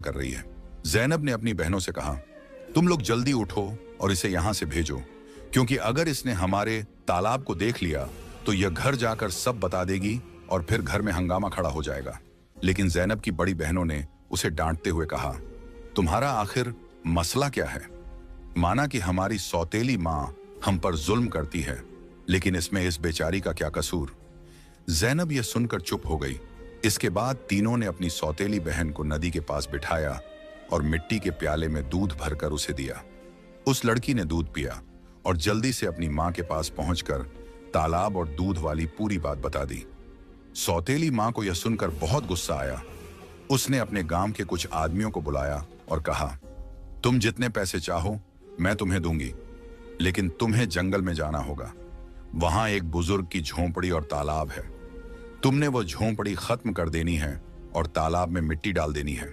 कर रही है। ज़ैनब ने अपनी बहनों से कहा, तुम लोग जल्दी उठो और इसे यहां से भेजो, क्योंकि अगर इसने हमारे तालाब को देख लिया तो यह घर जाकर सब बता देगी और फिर घर में हंगामा खड़ा हो जाएगा। लेकिन ज़ैनब की बड़ी बहनों ने उसे डांटते हुए कहा, तुम्हारा आखिर मसला क्या है? माना कि हमारी सौतेली माँ हम पर जुल्म करती है, लेकिन इसमें इस बेचारी का क्या कसूर? ज़ैनब यह सुनकर चुप हो गई। इसके बाद तीनों ने अपनी सौतेली बहन को नदी के पास बिठाया और मिट्टी के प्याले में दूध भरकर उसे दिया। उस लड़की ने दूध पिया और जल्दी से अपनी माँ के पास पहुंचकर तालाब और दूध वाली पूरी बात बता दी। सौतेली माँ को यह सुनकर बहुत गुस्सा आया। उसने अपने गांव के कुछ आदमियों को बुलाया और कहा, तुम जितने पैसे चाहो मैं तुम्हें दूंगी, लेकिन तुम्हें जंगल में जाना होगा। वहां एक बुजुर्ग की झोंपड़ी और तालाब है। तुमने वो झोंपड़ी खत्म कर देनी है और तालाब में मिट्टी डाल देनी है।